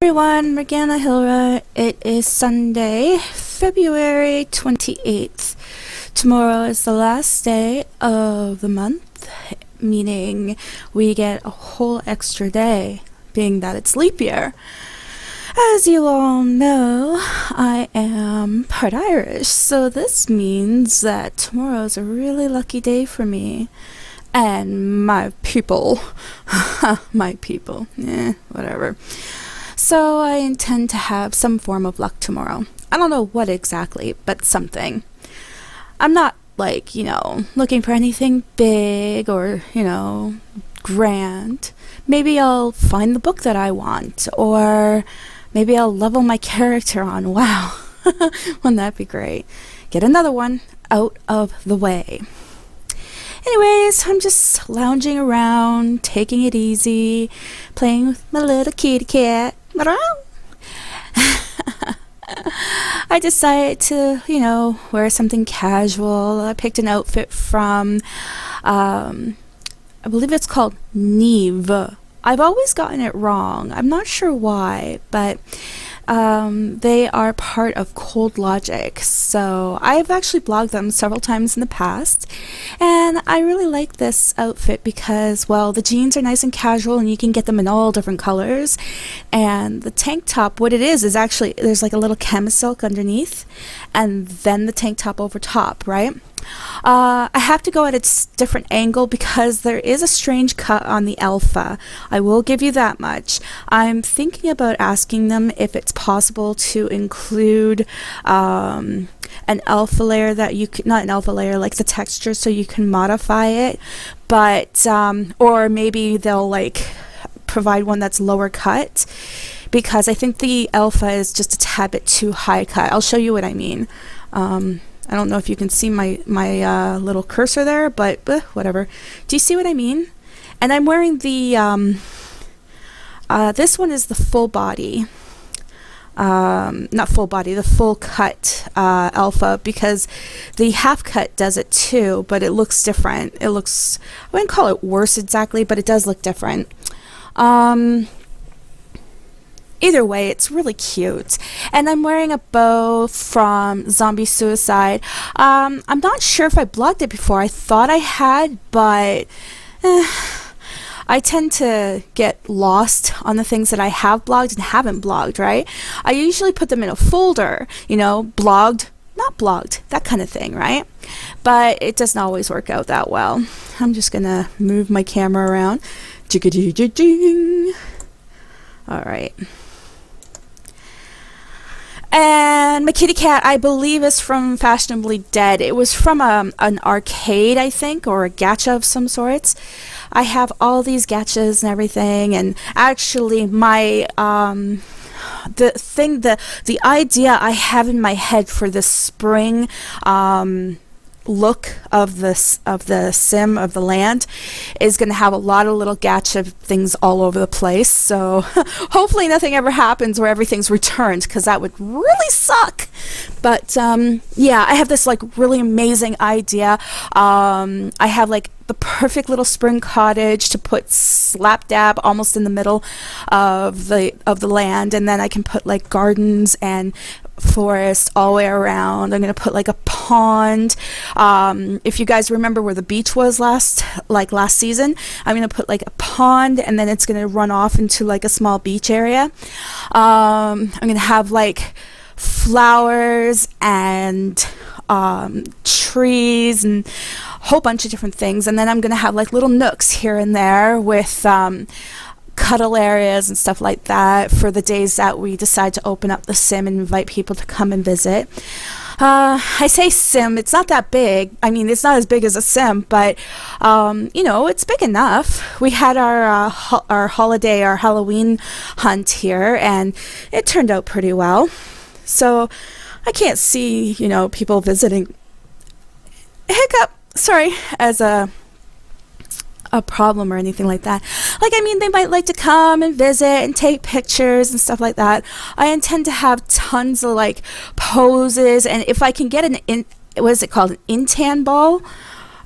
Everyone, Morgana Hilra. It is Sunday, February 28th. Tomorrow is the last day of the month, meaning we get a whole extra day, being that it's leap year. As you all know, I am part Irish, so this means that tomorrow is a really lucky day for me. And my people. My people. Whatever. So I intend to have some form of luck tomorrow. I don't know what exactly, but something. I'm not looking for anything big or, grand. Maybe I'll find the book that I want, or maybe I'll level my character on. Wow. Wouldn't that be great? Get another one out of the way. Anyways, I'm just lounging around, taking it easy, playing with my little kitty cat. I decided to, wear something casual. I picked an outfit from, I believe it's called Neve. I've always gotten it wrong. I'm not sure why, but they are part of Cold Logic. So I've actually blogged them several times in the past, and I really like this outfit because, well, the jeans are nice and casual and you can get them in all different colors, and the tank top, what it is actually there's like a little camisole underneath and then the tank top over top, right? I have to go at a different angle because there is a strange cut on the alpha. I will give you that much. I'm thinking about asking them if it's possible to include an alpha layer that you could, not an alpha layer, like the texture, so you can modify it, but or maybe they'll provide one that's lower cut, because I think the alpha is just a tad bit too high cut. I'll show you what I mean. I don't know if you can see my little cursor there, but whatever. Do you see what I mean? And I'm wearing the, this one is the full body. Not full body, the full cut alpha, because the half cut does it too, but it looks different. It looks, I wouldn't call it worse exactly, but it does look different. Either way, it's really cute. And I'm wearing a bow from Zombie Suicide. I'm not sure if I blogged it before. I thought I had, but I tend to get lost on the things that I have blogged and haven't blogged, right? I usually put them in a folder, blogged, not blogged, that kind of thing, right? But it doesn't always work out that well. I'm just gonna move my camera around. Jigga-dee-ding. All right. And my kitty cat, I believe, is from Fashionably Dead. It was from an arcade, I think, or a gacha of some sorts. I have all these gachas and everything, and actually my the idea I have in my head for the spring look of the sim of the land is going to have a lot of little gacha things all over the place, so hopefully nothing ever happens where everything's returned, because that would really suck. But yeah, I have this really amazing idea. I have the perfect little spring cottage to put slap dab almost in the middle of the land, and then I can put gardens and forest all the way around. I'm gonna put a pond. If you guys remember where the beach was last season, I'm gonna put a pond, and then it's gonna run off into a small beach area. I'm gonna have flowers and trees and a whole bunch of different things, and then I'm gonna have little nooks here and there with cuddle areas and stuff like that for the days that we decide to open up the sim and invite people to come and visit. I say sim, it's not that big. I mean, it's not as big as a sim, but it's big enough. We had our holiday, our Halloween hunt here, and it turned out pretty well. So I can't see, people visiting as a problem or anything like that. They might like to come and visit and take pictures and stuff like that. I intend to have tons of poses, and if I can get what is it called, an intan ball,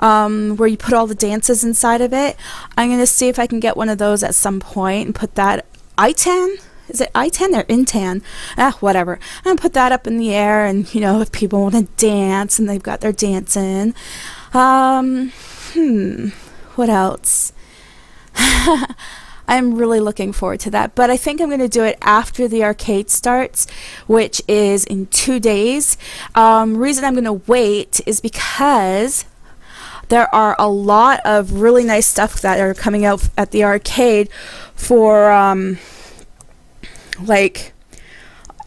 where you put all the dances inside of it, I'm gonna see if I can get one of those at some point and put that. ITAN Is it I-10 or In-10? Whatever. I'm going to put that up in the air, and, you know, if people want to dance and they've got their dancing. What else? I'm really looking forward to that, but I think I'm going to do it after the arcade starts, which is in 2 days. Reason I'm going to wait is because there are a lot of really nice stuff that are coming out at the arcade for like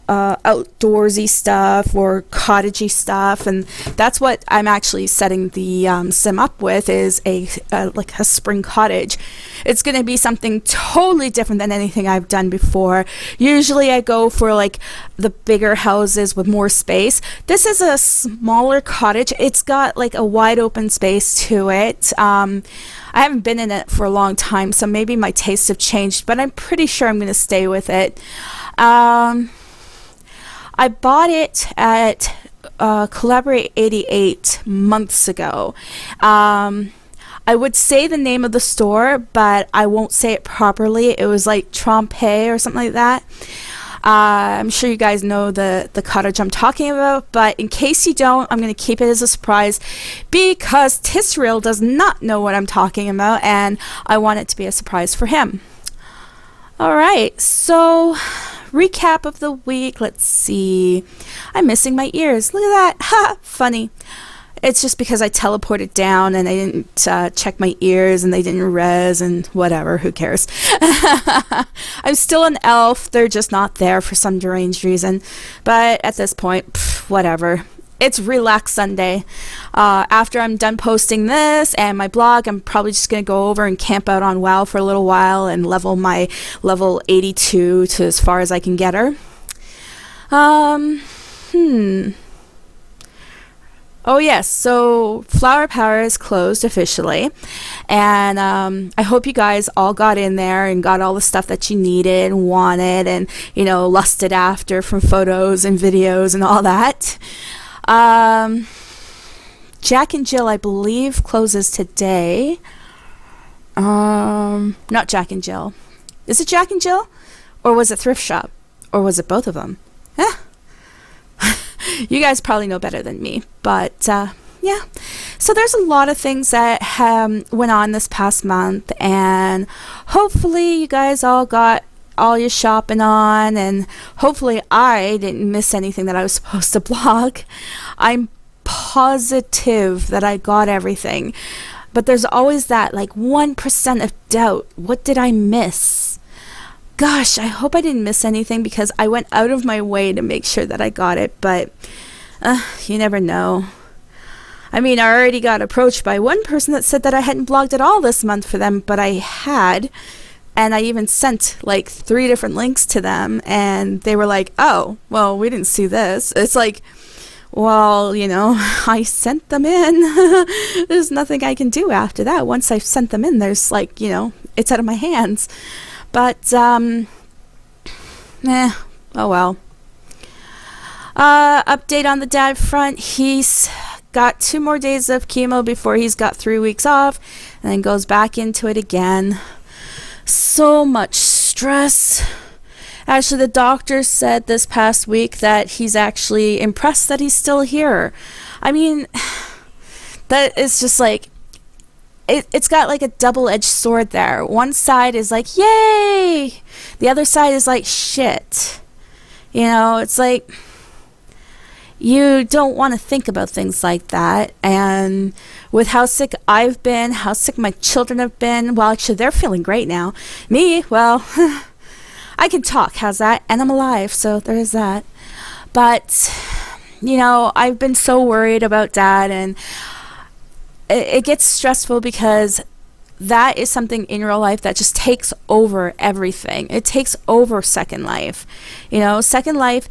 outdoorsy stuff or cottagey stuff, and that's what I'm actually setting the sim up with, is a like a spring cottage. It's going to be something totally different than anything I've done before. Usually I go for like the bigger houses with more space. This is a smaller cottage. It's got like a wide open space to it. I haven't been in it for a long time, so maybe my tastes have changed, but I'm pretty sure I'm going to stay with it. I bought it at Collaborate 88 months ago. I would say the name of the store, but I won't say it properly. It was like Trompe or something like that. I'm sure you guys know the cottage I'm talking about, but in case you don't, I'm going to keep it as a surprise because Tisrael does not know what I'm talking about, and I want it to be a surprise for him. Alright, so recap of the week. Let's see. I'm missing my ears. Look at that. Ha! Funny. It's just because I teleported down and I didn't check my ears and they didn't res and whatever. Who cares? I'm still an elf. They're just not there for some deranged reason. But at this point, whatever. It's Relax Sunday. After I'm done posting this and my blog, I'm probably just going to go over and camp out on WoW for a little while and level my level 82 to as far as I can get her. Oh yes, so Flower Power is closed officially, and I hope you guys all got in there and got all the stuff that you needed and wanted and, you know, lusted after from photos and videos and all that. Jack and Jill, I believe, closes today. Not Jack and Jill. Is it Jack and Jill? Or was it Thrift Shop? Or was it both of them? You guys probably know better than me. But, yeah. So there's a lot of things that went on this past month. And hopefully you guys all got all your shopping on, and hopefully I didn't miss anything that I was supposed to blog. I'm positive that I got everything, but there's always that like 1% of doubt. What did I miss? Gosh, I hope I didn't miss anything because I went out of my way to make sure that I got it, but you never know. I mean, I already got approached by one person that said that I hadn't blogged at all this month for them, but I had. And I even sent like 3 different links to them, and they were like, oh, well, we didn't see this. It's like, well, you know, I sent them in. There's nothing I can do after that. Once I've sent them in, there's like, you know, it's out of my hands. But, oh well. Update on the dad front. He's got 2 more days of chemo before he's got 3 weeks off, and then goes back into it again. So much stress. Actually, the doctor said this past week that he's actually impressed that he's still here. I mean, that is just like, it's got like a double-edged sword there. One side is like, yay! The other side is like, shit. You know, it's like, you don't want to think about things like that. And with how sick I've been, how sick my children have been, well, actually, they're feeling great now. Me, well, I can talk, how's that? And I'm alive, so there's that. But, you know, I've been so worried about Dad, and it gets stressful because that is something in your life that just takes over everything. It takes over Second Life. You know, Second Life,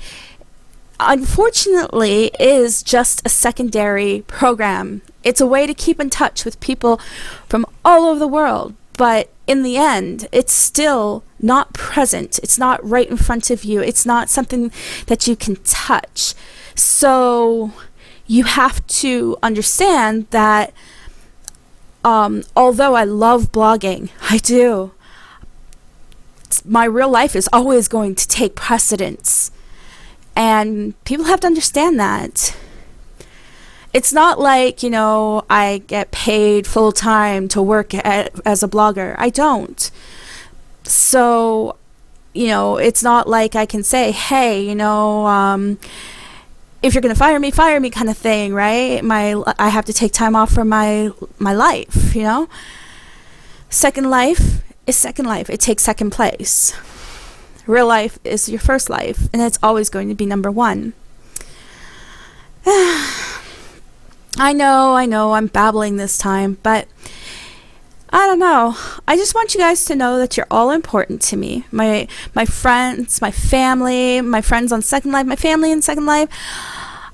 unfortunately, is just a secondary program. It's a way to keep in touch with people from all over the world, but in the end, it's still not present. It's not right in front of you. It's not something that you can touch. So you have to understand that although I love blogging, I do, my real life is always going to take precedence. And people have to understand that. It's not like, I get paid full time to work as a blogger. I don't. So, it's not like I can say, hey, if you're going to fire me kind of thing, right? I have to take time off from my life, Second life is second life. It takes second place. Real life is your first life, and it's always going to be number one. I know, I'm babbling this time, but I don't know. I just want you guys to know that you're all important to me. My friends, my family, my friends on Second Life, my family in Second Life,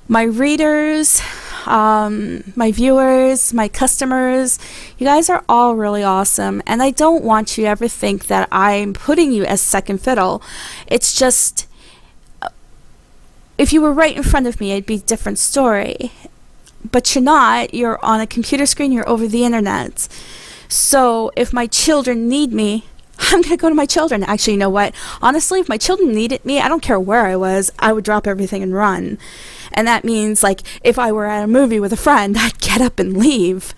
my readers, my viewers, my customers. You guys are all really awesome, and I don't want you to ever think that I'm putting you as second fiddle. It's just, if you were right in front of me, it'd be a different story. But you're not. You're on a computer screen. You're over the internet. So if my children need me, I'm going to go to my children. Actually, you know what? Honestly, if my children needed me, I don't care where I was, I would drop everything and run. And that means, like, if I were at a movie with a friend, I'd get up and leave.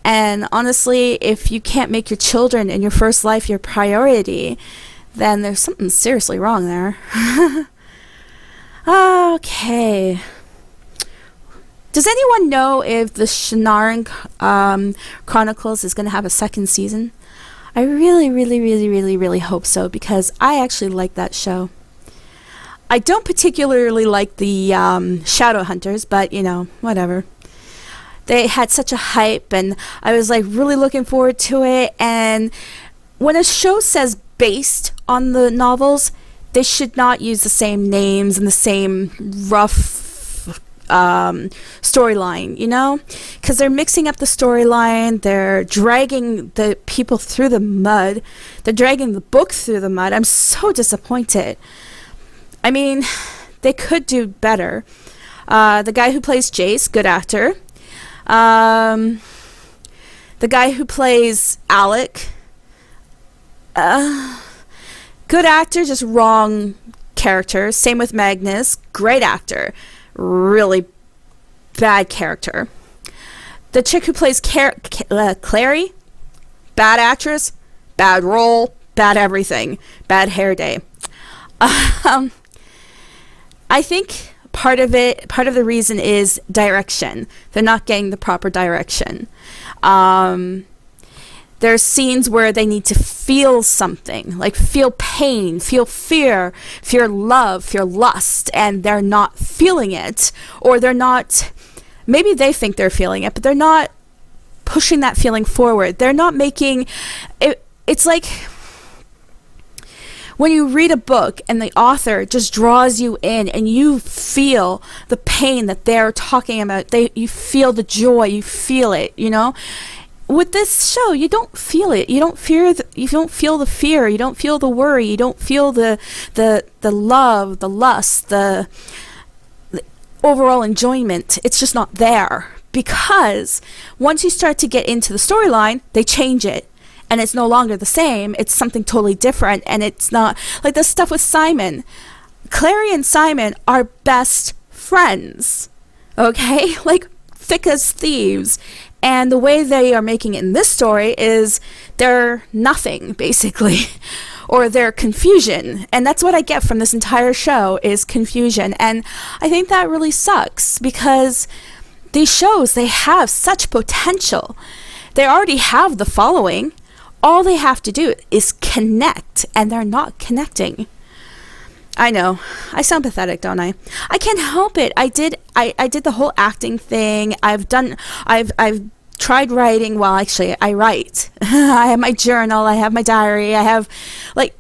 And honestly, if you can't make your children in your first life your priority, then there's something seriously wrong there. Okay. Does anyone know if the Shannara Chronicles is going to have a second season? I really, really, really, really, really hope so, because I actually like that show. I don't particularly like the Shadow Hunters, but, whatever. They had such a hype, and I was, really looking forward to it. And when a show says based on the novels, they should not use the same names and the same rough storyline, because they're mixing up the storyline, they're dragging the people through the mud, they're dragging the book through the mud. I'm so disappointed. I mean, they could do better. The guy who plays Jace, good actor. The guy who plays Alec, good actor, just wrong character. Same with Magnus, great actor, really bad character. The chick who plays Clary, bad actress, bad role, bad everything, bad hair day. I think part of the reason is direction. They're not getting the proper direction. There's scenes where they need to feel something, like feel pain, feel fear, fear love, feel lust, and they're not feeling it. Or they're not, maybe they think they're feeling it, but they're not pushing that feeling forward. They're not making it. It's like when you read a book and the author just draws you in and you feel the pain that they're talking about. You feel the joy, you feel it, With this show, you don't feel it. You don't feel the fear. You don't feel the worry. You don't feel the love, the lust, the overall enjoyment. It's just not there, because once you start to get into the storyline, they change it, and it's no longer the same. It's something totally different, and it's not like the stuff with Simon. Clary and Simon are best friends, okay? Like thick as thieves. And the way they are making it in this story is they're nothing, basically, or they're confusion. And that's what I get from this entire show, is confusion. And I think that really sucks, because these shows, they have such potential. They already have the following. All they have to do is connect, and they're not connecting. I know. I sound pathetic, don't I? I can't help it. I did the whole acting thing. I've tried writing. Well, actually, I write. I have my journal. I have my diary. I have, I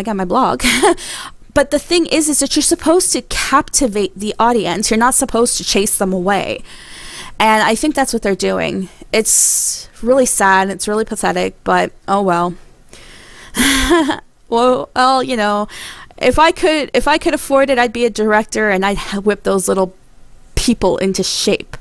got my blog. But the thing is that you're supposed to captivate the audience. You're not supposed to chase them away. And I think that's what they're doing. It's really sad. It's really pathetic, but oh well. Well, if I could afford it, I'd be a director and I'd whip those little people into shape.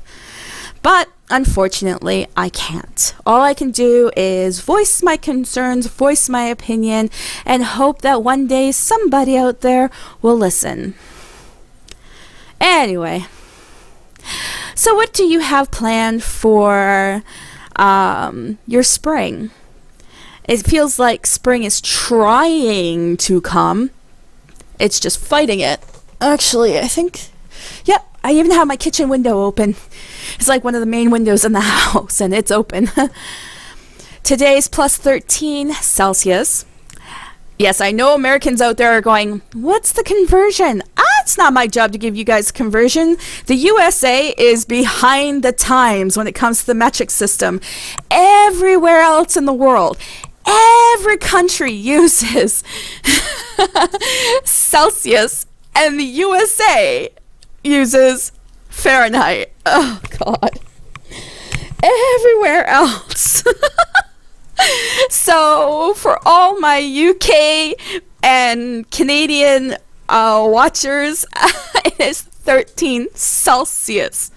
But unfortunately, I can't. All I can do is voice my concerns, voice my opinion, and hope that one day somebody out there will listen. Anyway, so what do you have planned for your spring? It feels like spring is trying to come. It's just fighting it. Actually, I think, yep, I even have my kitchen window open. It's like one of the main windows in the house, and it's open. Today's plus 13 Celsius. Yes, I know Americans out there are going, what's the conversion? It's not my job to give you guys conversion. The USA is behind the times when it comes to the metric system. Everywhere else in the world, every country uses Celsius, and the USA uses Fahrenheit. Oh, God. Everywhere else. So, for all my UK and Canadian watchers, it is 13 Celsius.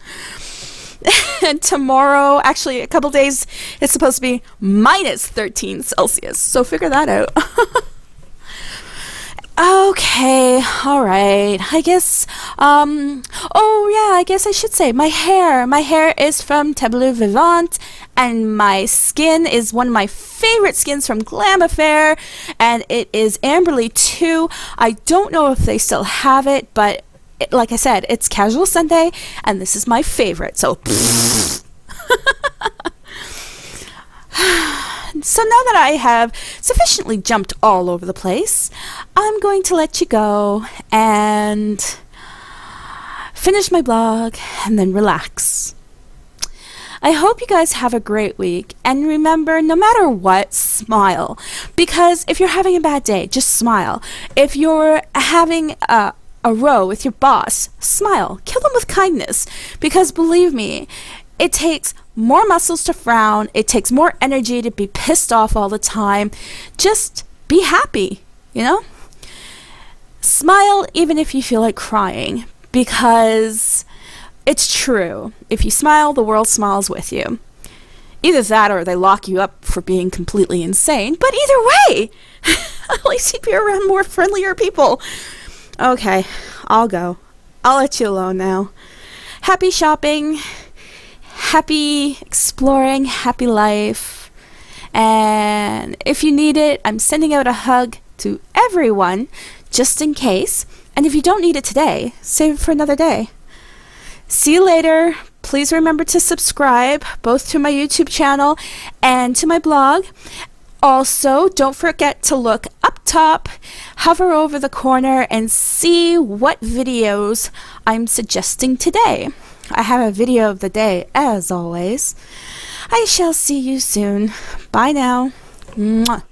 And tomorrow, actually a couple days, it's supposed to be minus 13 Celsius. So figure that out. Okay, all right. I guess, oh yeah, I guess I should say my hair. My hair is from Tableau Vivant, and my skin is one of my favorite skins from Glam Affair, and it is Amberly 2. I don't know if they still have it, but like I said, it's Casual Sunday, and this is my favorite, so So now that I have sufficiently jumped all over the place, I'm going to let you go and finish my blog and then relax. I hope you guys have a great week, and remember, no matter what, smile. Because if you're having a bad day, just smile. If you're having a row with your boss, smile. Kill them with kindness. Because believe me, it takes more muscles to frown. It takes more energy to be pissed off all the time. Just be happy, you know? Smile even if you feel like crying, because it's true. If you smile, the world smiles with you. Either that or they lock you up for being completely insane. But either way, at least you'd be around more friendlier people. Okay, I'll go. I'll let you alone now. Happy shopping. Happy exploring, happy life. And if you need it, I'm sending out a hug to everyone just in case. And if you don't need it today, save it for another day. See you later. Please remember to subscribe both to my YouTube channel and to my blog. Also, don't forget to look up top, hover over the corner, and see what videos I'm suggesting today. I have a video of the day, as always. I shall see you soon. Bye now. Mwah.